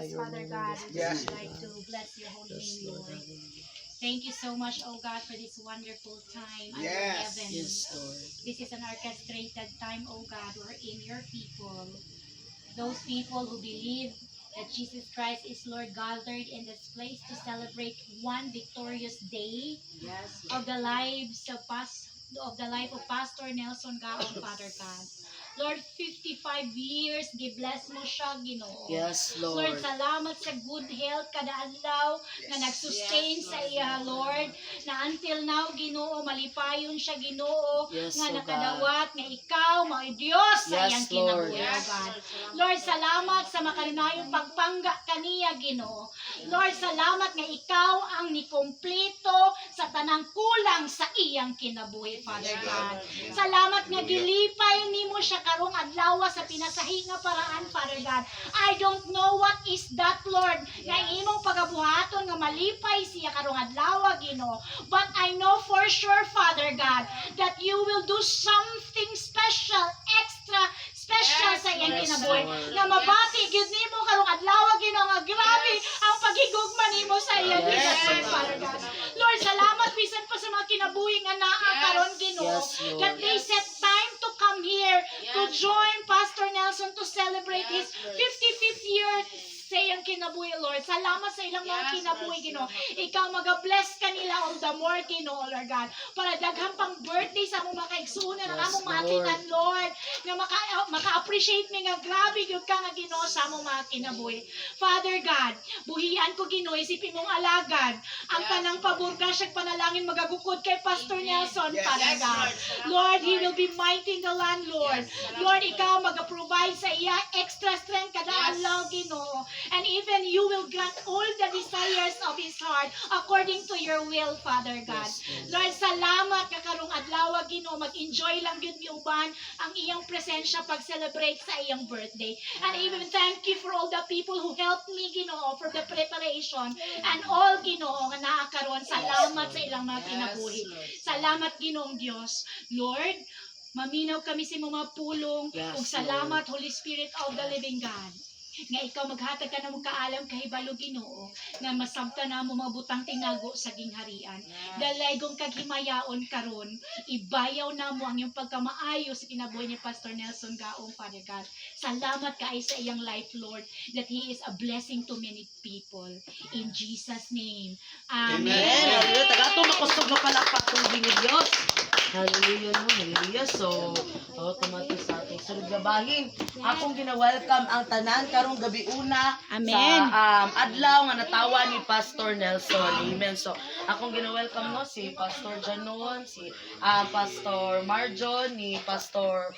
Yes, Father God, we Yeah. just like to bless your holy name, Lord. Thank you so much, oh God, for this wonderful time under Yes. heaven. Yes, Lord. This is an orchestrated time, oh God, wherein your people, those people who believe that Jesus Christ is Lord, gathered in this place to celebrate one victorious day Yes, of the lives of the life of Pastor Nelson Gaong, Father God. Lord, 55 years, gibless mo siya, Ginoo. Yes, Lord, Lord. salamat sa good health kada adlaw na nagsustain sa iya, Lord. Na until now, Ginoo, malipayon siya, Ginoo, Yes, nga oh God. nakadawat, nga ikaw, mga Diyos sa Yes, iyang Lord. kinabuhi, oh God. Lord, salamat sa makalinayong pagpangga kaniya, Ginoo. Lord, salamat nga ikaw ang nikumpleto sa tanang kulang sa iyang kinabuhi, Father God. Salamat nga gilipay nimo siya karong adlaw sa pinasahi nga paraan, Father God. I don't know what is that, Lord, nga imong pagabuhaton nga malipay siya karong adlaw, Ginoo. But I know for sure, Father God, that you will do something special, extra special sa iyang Yes, kinabuhi. Lord. Nga mabati gyud nimo karong adlaw, Ginoo, nga grabe ang paghigugma nimo sa iyang Yes. kinabuhi, Father God. Lord, salamat bisan pa sa mga kinabuhi nga naa karon, Ginoo, Yes, Lord. that they set time to come here to join Pastor Nelson to celebrate his 55th year sa iyang kinabuhi, Lord. Salamat sa ilang mga kinabuhi, Ginoo. Ikaw mag-bless kanila all the more, Ginoo, Lord God. Para daghang pang birthday sa among mga kaigsunan, ang Yes, among mga Lord. tinan, Lord. Nga maka-appreciate mi nga grabe gyud ka nga, Ginoo, sa among mga kinabuhi. Father God, buhian ko, Ginoo, isipin mong alagad ang tanang paburga siya panalangin magagukod kay Pastor Nelson, Yes. Father Yes, God. Lord, he will be mighty in the land, Lord. Lord, ikaw mag-provide sa iya extra strength kada adlaw, Ginoo. And even you will grant all the desires of his heart according to your will, Father God. Lord, salamat nga karong adlaw, Ginoo, mag-enjoy lang gyud mi uban ang iyang presensya pag-celebrate sa iyang birthday. And even thank you for all the people who helped me, Ginoo, for the preparation and all, Ginoo, nga naa karon. Salamat sa ilang mga kinabuhi. Salamat, Ginoong Dios. Lord, maminaw kami sa mga pulong. Yes, Ug salamat, Holy Spirit of the living God, nga ikaw maghatag ka na mong kaalam kahibalo, Ginoo, nga masabta na mo mabutang tinago sa gingharian. Dalaygong kaghimayaon karon, ibayaw na mo ang iyong pagkamaayo sa kinabuhi ni Pastor Nelson Gaong, Father God. Salamat kaay sa iyang life, Lord, that he is a blessing to many people. In Jesus' name. Amen. Amen. Hallelujah. Taga-to makusog na palakpak kung gini Diyos. Hallelujah, no? Hallelujah. So, tumato sa ating sunod gabahin. Akong gina-welcome ang tanan karong gabi una Amen. sa adlaw nga natawa ni Pastor Nelson. Amen. So, akong gina-welcome no si Pastor Janon, si Pastor Marjon, ni Pastor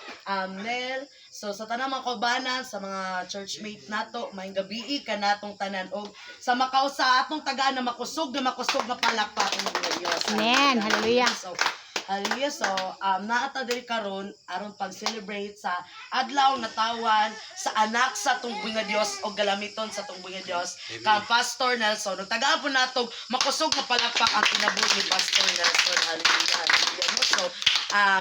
Nel. So, sa tanang mga kaubanan, sa mga churchmate nato, may gabi ka natong tanan og sa Macau sa atong taga na makusog na palakpak ng Diyos. Amen. Hallelujah. So, hallelujah. So, naata diri karon aron pag-celebrate sa adlaw na tawan sa anak sa tungboy nga Dios o galamiton sa tungboy nga Dios kang Pastor Nelson. Ug tagaan po natong makusog nga palakpak ang kinabuhi ni Pastor Nelson. Hallelujah. Hallelujah. So,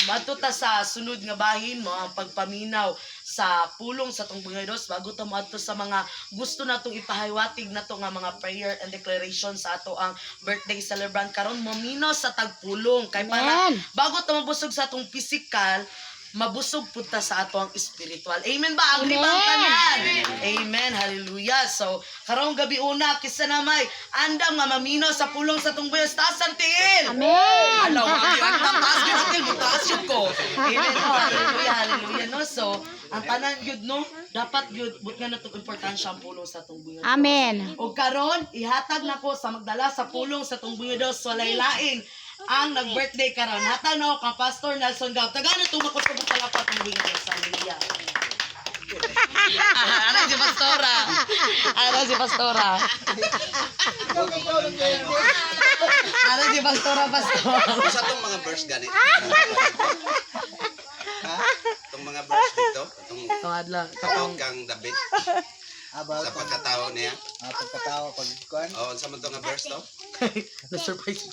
adto ta sa sunod nga bahin mo ang pagpaminaw sa pulong sa tungboy nga Dios bago ta moadto sa mga gusto natong ipahiwatig nato nga mga prayer and declaration sa ato ang birthday celebrant karon momino sa tagpulong kay para bago ta mabusog sa atong physical mabusog punta sa ato ang spiritual. Amen ba? Agree ba ang tanan? Amen. Hallelujah. So, karong gabi una, kisa na may andam nga mamino sa pulong sa tungboy taas ang tingin. Amen. Alaw, ang taas yun ang tingin, taas yun ko. Amen. Oh, hallelujah, hallelujah. No? So, ang tanan yun, no? Dapat yun, but nga na itong importansya ang pulong sa tungboy. Amen. O karon ihatag na ko sa magdala sa pulong sa tungboy daw so laylain ang nag-birthday karon. Hatag na ko kang Pastor Nelson Gao. Tagano tumakot ko pala pa tungboy daw sa Hallelujah. Ano si Pastora? Ano si Pastora? Ano si Pastora, Pastor? Isa tong mga verse gani. Ha? Itong mga verse dito, itong Tungadla. katong kang David. About Sa pagkatao niya. pagkatao pagkuan. Oh, sa man to nga verse to? Na-surprise.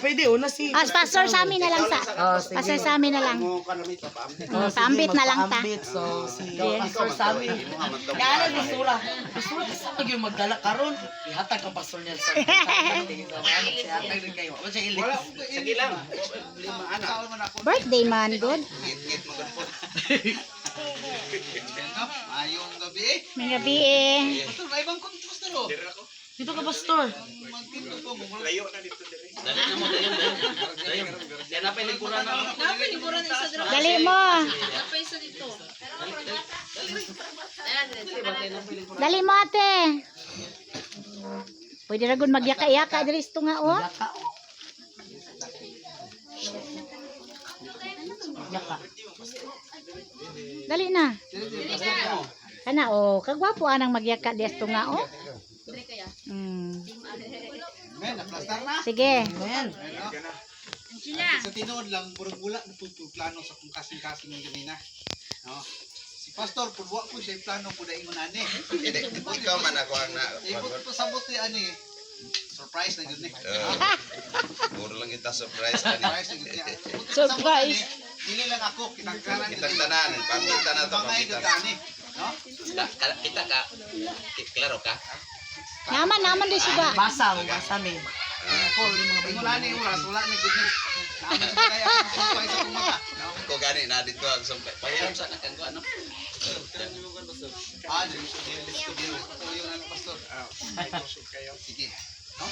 Pwede, una si... Pastor sa amin na lang sa. Sige. Pastor sa amin na lang. Mo kanami papaambit. Sige, Paambit na lang ta. magpaambit. So, si Yes. Pastor Sammy. Imo nga man to. Kaya na, basura. Basura, kasi pag yung magdala karon, ihatag ka Pastor Nelson. Ihatag din kayo. Wala siya ilik. Sige lang. Lima anak. Birthday man, good. Git-git mo ganun po. Ayong gabi. May gabi eh. Pastor, may ibang kung pastor oh. Dito ka, Pastor. Magtinto ko mo. Layo na dito dire. Dali mo. Dali mo ate. Pwede ra gud magyaka-yaka diri ito nga oh. Yaka. Yaka. Dali na. Kana oh, kagwapo anang magyaka diri ito nga oh. Men, naplastar na. Sige. Amen. Sa tinuod lang, purong wala na po plano sa kung kasing-kasing ng ganina. No? Si Pastor, purwa po siya yung plano po na ingon ani. Ikaw man ako ang na. Ibot po sabot ni ani. Surprise na yun eh. Puro lang kita surprise ka ni. Surprise na yun niya. Surprise. Dili lang ako, kinagkaran Kitang tanan, pamita na to Bangay pamita. doon ani. No? Kita ka. Klaro ka. Naman di suga. Basang, basami. Ingon ani oras, wala na gud ni. Naman sa kaya ang surprise sa kumata. No? Ko gani na dito ang sumpay. Pahiram sa nakang ko ano. Ah, dili sa dili sa dili. Ito yung ano pastor. Sige. No?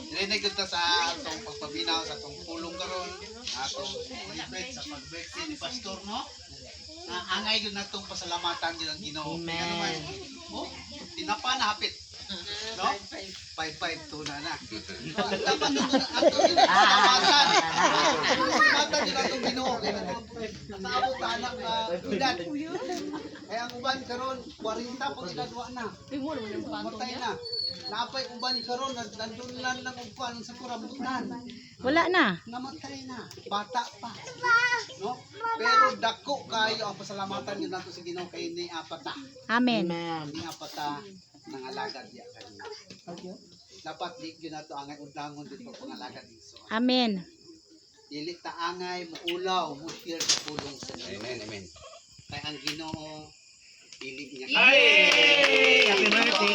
Dili kita sa atong pagpabinaw sa atong pulong karon, atong celebrate sa pag-birthday ni pastor no. Angay yun natong pasalamatan yun ang Ginoo. Amen. Oh, tinapa na hapit. No? 552 na. Dapat ito na pasalamatan. Pasalamatan yun atong Ginoo. Nakaabot na anak na edad. Kaya ang uban karon 40 pag ginagawa na. Matay na. Napay uban karon nandun lang ng uban sa kurambutan. Wala na. Namatay na. Bata pa. No? Pero dako kayo ang pasalamatan yun nato sa Ginoo kay ni apata. Amen. Amen. Ni apata ng alagad niya kanina. Dapat di yun nato angay udlangon dito pangalagad niso. Amen. Dili ta angay muulaw mo share sa pulong sa Ginoo. Amen, amen. Kay ang Ginoo pili niya. Happy birthday.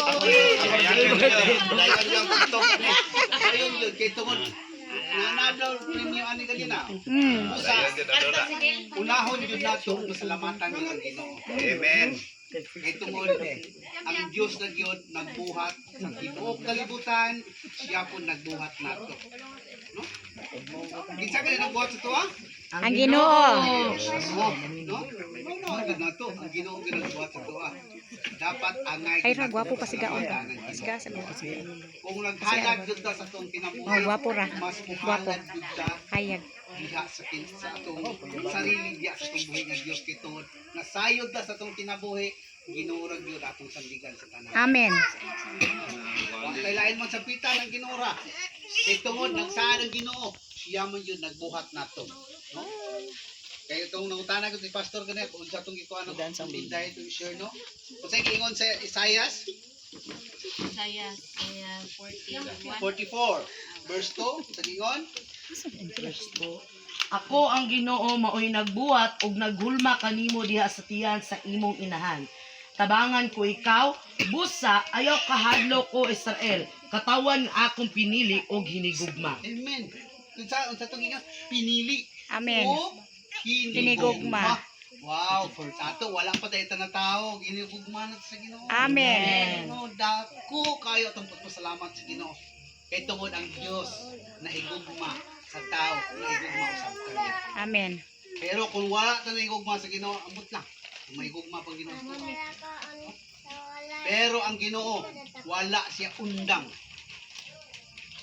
Dayon yung TikTok ni. Dayon yun kay tungod nanadaw premium ani kanina. Usa unahon yun nato pasalamatan yun ang Ginoo. Amen. Kay tungod ang Dios na gyud nagbuhat sa tibuok kalibutan, siya po nagbuhat nato. No? Kinsa kay nagbuhat sa tuwa? Ang Ginoo. No? Ang nato, ang Ginoo gyud nagbuhat sa tuwa. Dapat angay Ay ra gwapo pa siga on. Siga sa kung naghalag gyud ta sa tong kinabuhi. Oh, gwapo ra. Mas Gwapo. muhalad gyud ta Hayag. diha sa atong sarili diha sa atong buhi nga Dios kay tungod nasayod ta sa atong kinabuhi ginurag gyud atong sandigan sa tanan. Amen. Lain man sa pita ng ginura. Kay tungod nagsaan ang Ginoo, siya man yun nagbuhat nato. No? Kaya itong nangutana ko ni Pastor ganit kung sa itong ikuan ng binday to share no. Kung sa ingon sa Isaias Saya 41. 44 verse 2 sa ingon Ako ang Ginoo maoy nagbuhat ug naghulma kanimo diha sa tiyan sa imong inahan. Tabangan ko ikaw, busa ayaw kahadlo ko Israel. Katawan akong pinili og hinigugma. Amen. Kung sa itong ingon pinili Amen. o Hinigugma. Wow, for ato wala pa tayo na tao, ginigugma na sa Ginoo. Amen. No, dako kayo atong pagpasalamat sa Ginoo. Kay tungod ang Dios na higugma sa tao, na higugma usab kaniya. Amen. Pero kung wala ta na higugma sa Ginoo, ambot lang. Kung may higugma pang Ginoo sa tao. Pero ang Ginoo wala siya undang.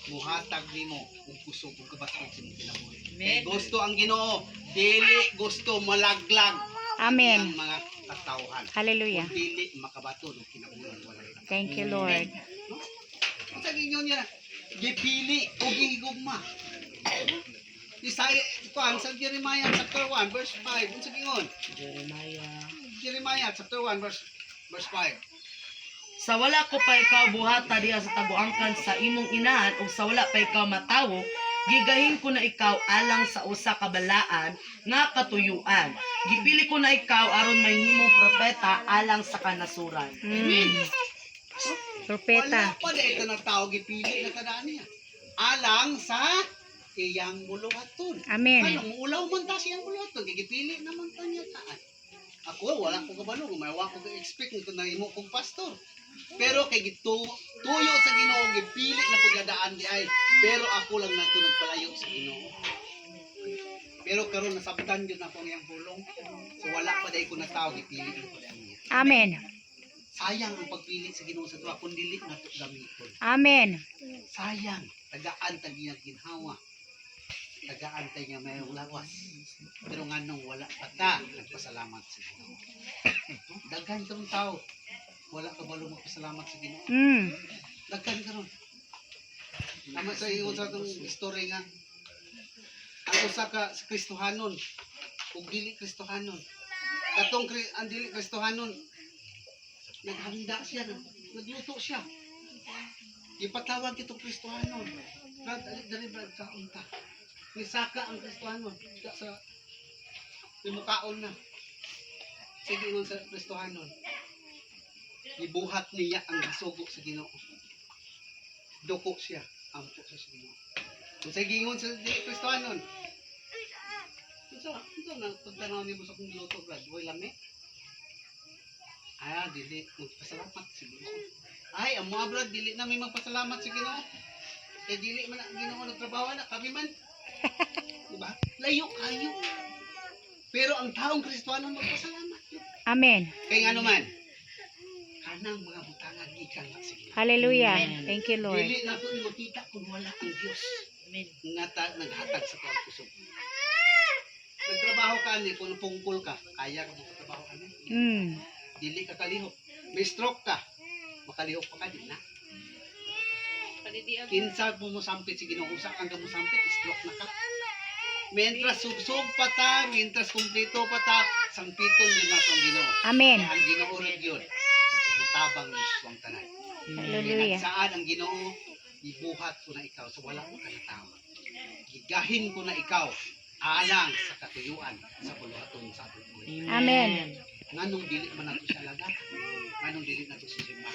Muhatag nimo ug kusog ug kabaton sa imong kinabuhi. Kay gusto ang Ginoo, dili gusto malaglag Amen. ang mga katawhan. Hallelujah. Dili makabaton og kinabuhi wala. Thank you, Lord. Ang sa inyo niya, gipili o gihigugma. Isaya, kuan sa Jeremiah chapter 1 verse 5, ang sa gingon. Jeremiah Jeremiah chapter 1 verse 5. Sa wala ko pa ikaw buhata diha sa taguangkan sa imong inahan ug sa wala pa ikaw matawo, gigahin ko na ikaw alang sa usa ka balaan nga katuyuan. Gipili ko na ikaw aron mahimong propeta alang sa kanasuran. Propeta. Wala pa na ito ng tao gipili na kadaan niya. Alang sa iyang buluhaton. Amen. Ano, ulaw man ta siyang buluhaton, gipili naman ta niya taan. Ako, wala ko kabalo, gumawa ko ka-expect nito na imo kong pastor. Pero kay tuyo sa Ginoo gipili na pagdadaan di ay, pero ako lang nato nagpalayo sa Ginoo. Pero karon nasabtan gyud na ko iyang pulong. So wala pa dai ko na tao gipili na pagdadaan niya. Amen. Sayang ang pagpili sa Ginoo sa tuwa kun dili nato gamiton. Amen. Sayang, tagaan tag iyang ginhawa. Tagaan tay nga may lawas. Pero nganong wala pa ta nagpasalamat sa Ginoo. Daghan karong tao wala ka balo magpasalamat sa Ginoo. Daghan karon. Naman sa iyo sa tong story nga ang usa ka sa Kristohanon ug dili Kristohanon. Katong ang dili Kristohanon naghanda siya, nagluto siya. Ipatawag kitong Kristohanon. Brad, dali brad kaon ta. Nisaka ang Kristohanon sa pimukaon na. Sige nun sa Kristohanon. Ibuhat niya ang gasugo sa Ginoo. Doko siya, ampo siya sa Ginoo. Kung sa gingon sa Kristohanon. Ito na pagtanaw ni mo sa kong luto brad, way lami. Ay, dili magpasalamat siguro. Ay, ang mga brad, dili na may magpasalamat sa Ginoo. Kaya dili man ang Ginoo nagtrabaho na kami man. Diba? Layo kayo. Pero ang taong Kristohanon magpasalamat yun. Amen. Kaya nga naman, kanang mga butangan gikan na sa Ginoo. Hallelujah. Thank you, Lord. Dili na ito makita kung wala ang Diyos. Nga naghatag sa kong puso. Nagtrabaho ka ni, kung pungkol ka, kaya ka magtrabaho ka ni. Dili ka kalihok. May stroke ka, makalihok pa ka din na. Kinsa mo mosampit si Ginoo, usa kang mosampit, stroke na ka. Mientras sugsog pa ta, mientras kumpleto pa ta, sampiton yun na itong Ginoo. Amen. Kaya ang Ginoo rin yun. Butabang Diyos ang tanan. Hallelujah. Saan ang Ginoo, ibuhat ko na ikaw sa wala mo kanatawa. Gigahin ko na ikaw, alang sa katuyuan, sa buluhaton sa atong buhay. Amen. Nganong dili man nato siya lagat? Nganong dili nato siya simba?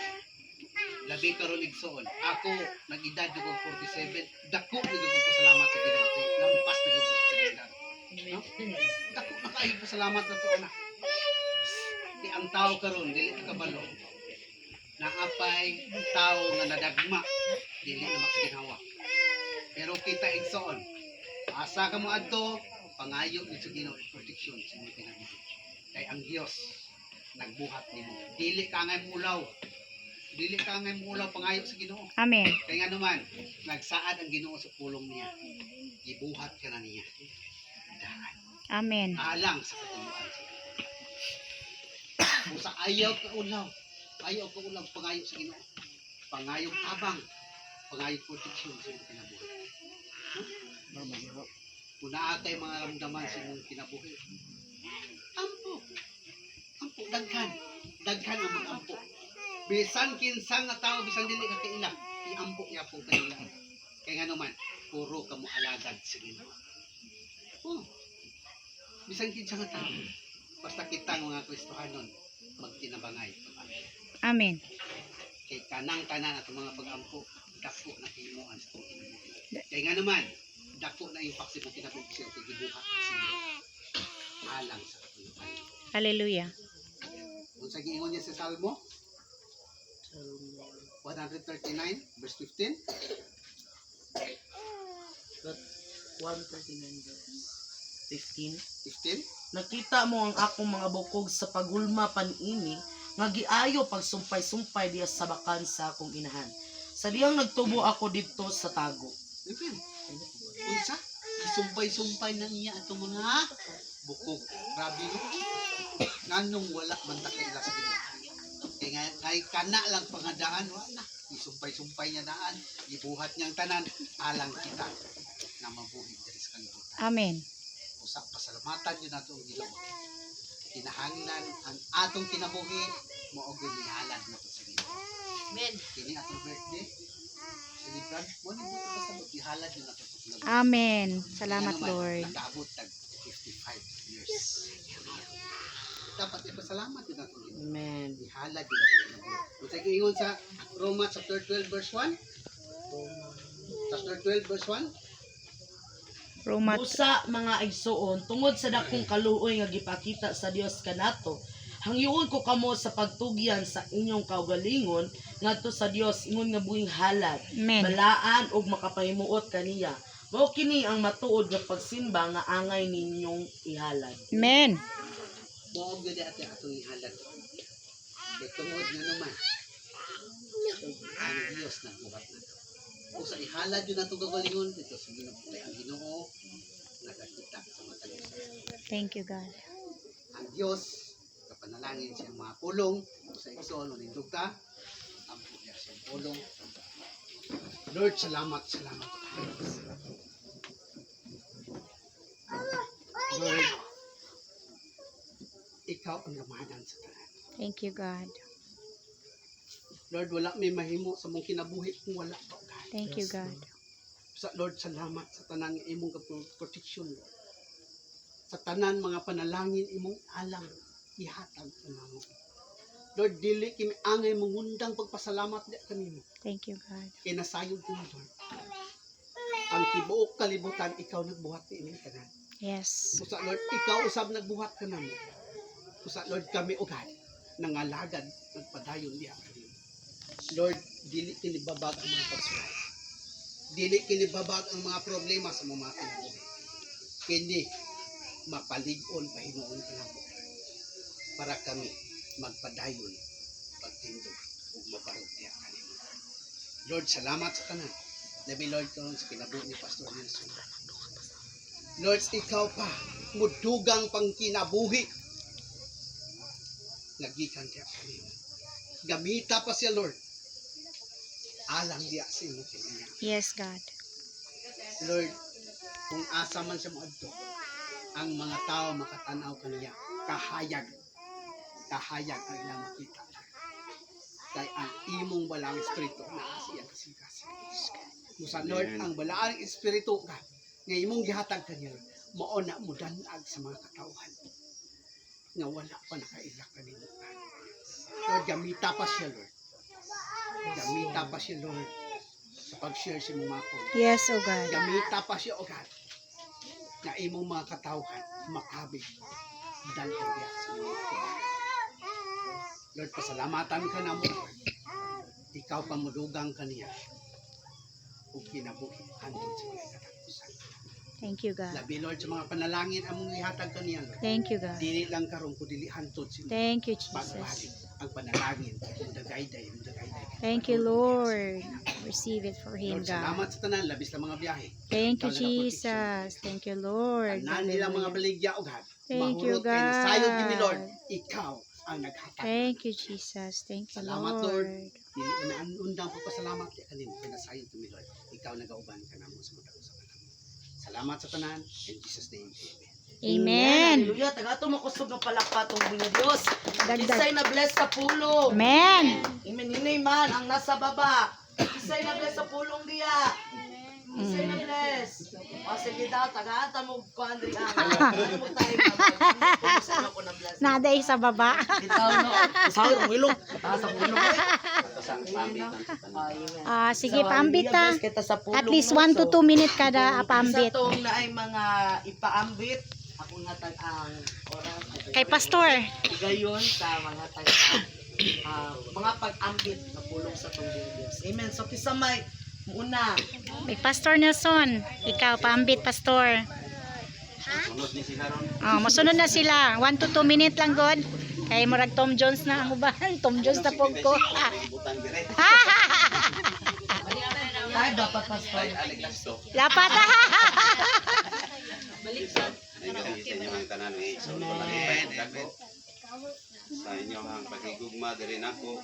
Labi karon igsoon. Ako nag-edad ko 47, dako na gyud ko salamat sa Ginoo. Lampas na gyud ko sa Ginoo. No? Dako na kaayo ko salamat na to ana. Di ang tao karon dili ka kabalo. Naapay tao nga nadagma, dili na makiginawa. Pero kita igsoon. Asa ka mo adto, pangayo ni sa Ginoo protection sa imong kinabuhi. Kay ang Dios nagbuhat nimo. Dili ka ngay mulaw. Dili ka ngay mulaw pangayo sa Ginoo. Amen. Kay nga naman nagsaad ang Ginoo sa pulong niya. Gibuhat ka na niya. Daan. Amen. Alang sa katuluan siya. Kung sa ayaw ka ulaw, pangayo sa Ginoo. Pangayo tabang, pangayo protection sa imong kinabuhi. Kung naatay mga ramdaman sa imong kinabuhi, ampo, daghan ang mga ampo. Bisan kinsang nga tao, bisan dili ka kailang, iampo niya po kanila. Kaya nga naman, puro ka mo alagad sa Ginoo. Oh, bisan kinsang nga tao, basta kita mga Kristohanon, magtinabangay. Amen. Kay kanang tanan at mga pag-ampo, dako na himuan sa itong kinabuhi. Kaya nga naman, dako na yung paksi mong kinabuhi kay gibuhat sa alang sa katuluan. Hallelujah. Kung sa giingon niya sa Salmo 139 verse 15, 139 verse 15. 15, Nakita mo ang akong mga bukog sa pagulma panini, nga giayo pagsumpay-sumpay diya sa bakan sa akong inahan. Sa diyang nagtubo ako dito sa tago. Amen. Unsa? Isumpay-sumpay na niya atong mga bukog. Grabe no? Nganong wala man ta kay ila sa Ginoo. Kaya nga ay kana lang pangadaan wala. Isumpay-sumpay niya daan, ibuhat niyang tanan alang kita na mabuhi diri sa kalibutan. Amen. Usa pasalamatan niyo nato ang Ginoo. kinahanglan ang atong kinabuhi mo og ginihalad mo to sa Ginoo. Amen. Kini atong birthday. Celebran mo ni buto pa sa gihalad yun ato sa kinabuhi. Amen. Salamat, Ano man, Lord. nakaabot tag 55 years. Dapat ipasalamat yun ato Ginoo. Amen. Gihalad yun ato kinabuhi. Kung sa giingon sa Roma chapter 12 verse 1. Chapter 12 verse 1. Roma Usa mga igsoon tungod sa dakong kaluoy nga gipakita sa Dios kanato, hangyoon ko kamo sa pagtugyan sa inyong kaugalingon ngadto sa Dios ingon nga buhing halad, Amen. balaan ug makapahimuot kaniya. Mao kini ang matuod nga pagsimba nga angay ninyong ihalad. Amen. Mo og gyud ate atong ihalad. Kay tungod nga naman. Ang Dios nagbuhat na to. Kung sa ihalad yun ato gagalingon dito sa Ginoo, kay ang Ginoo nakakita sa mata niya. Thank you, God. Ang Dios kapanalangin siya mga pulong sa igsoon o nindugta ang niya siya pulong. Lord, salamat. Lord, ikaw ang lamanan sa tanan. Thank you, God. Lord, wala may mahimo sa mong kinabuhi kung wala ka, God. Thank you, God. Sa Lord, salamat sa tanan nga imong protection, Lord. Sa tanan mga panalangin imong alam ihatag kanamo. Lord, dili kimi angay mangundang pagpasalamat di kanimo. Thank you, God. Kay nasayod ko, Lord. Ang tibuok kalibutan ikaw nagbuhat ni ining tanan. Yes. Usa Lord, ikaw usab nagbuhat kanamo. Usa Lord, kami ugad nangalagad nagpadayon diha kanimo. Lord, dili kinibabag ang mga pagsulay. Dili kinibabag ang mga problema sa mga kinabuhi. Kini mapalig-on pahinuon kanamo para kami magpadayon pagtindog ug mabarog diha kanimo. Lord, salamat sa tanan. Labi Lord karon sa kinabuhi ni Pastor Nelson. Lord, ikaw pa mudugang pang kinabuhi. Nagikan diha kanimo. Gamita pa siya, Lord. Alang diya sa imo kaniya. Yes, God. Lord, kung asa man siya moadto, ang mga tao makatanaw kaniya, kahayag ang ilang makita. Kay ang imong balang espiritu na siya kasing-kasing. Musa Lord, ang balaang espiritu ka, nga imong gihatag kaniya, mao na mo danag sa mga katawhan. Nga wala pa nakailak kanimo. Lord, gamita pa siya, Lord. Gamita pa siya, Lord, sa pag-share sa mga phone. Yes, oh God. Gamita pa siya, O God, na imong mga katawhan makabig dan kaya sa mga phone. Lord, pasalamatan ka na mo, Lord. Ikaw pamudugang kaniya o kinabuhi andun sa mga katapusan. Thank you, God. Labi, Lord, sa mga panalangin among ihatag kaniya, Lord. Thank you, God. Dili lang karon ko dili hantod sa Thank you, pagbalik Jesus. ang panalangin, mudagayday. Thank you, Lord. Receive it for Him, Lord, salamat God. sa tanan, labis lang mga biyahe. Thank you, Ikaw nagaproteksyon. Jesus. Thank you, Lord. Tanan nilang mga Hallelujah. baligya, O God. Thank you, Mahurot kayo, nasayod God. ni Lord. Ikaw ang naghatag. Thank you, Jesus. Thank you, Salamat, Lord. Lord. Dili na undang pagpasalamat kay kanin kay nasayod ni Lord. Ikaw nagauban ka namo sa matag usa ka namo. Salamat sa tanan in Jesus name. Amen. Amen. Hallelujah. Tagato makusog ng palakpatong mga Dios. Dagdag. Isay na bless sa pulo. Amen. Amen. Hinay man ang nasa baba. Isay na bless sa pulong diya. Isay na bless. O sige daw, tagaanta mo ko Andrea. Ano mo tayo mag-usap ako ng bless. Naday sa baba. Bitaw no. Sahod ang ilong. Taas ang ilong. Sige, paambit ta. At least 1 to 2 minutes kada Isa paambit. tong na ay mga ipaambit. Ako nga tag ang oras. Kay Pastor. Gayon sa mga tag mga pag-ambit na pulong sa tong Diyos. Amen. So kisa may muna. May Pastor Nelson. Ikaw, paambit, Pastor. Sunod ni sila ron. Oh, masunod na sila. 1 to 2 minutes lang, God. Kay murag Tom Jones na ang uban. Tom Jones na po ko. Butang dire. Ay, dapat pastor. Ay, aliglas to. Lapat. Ay, sa inyo ang tanan eh. So, palagay dako. Sa inyo ang pagigugma diri nako.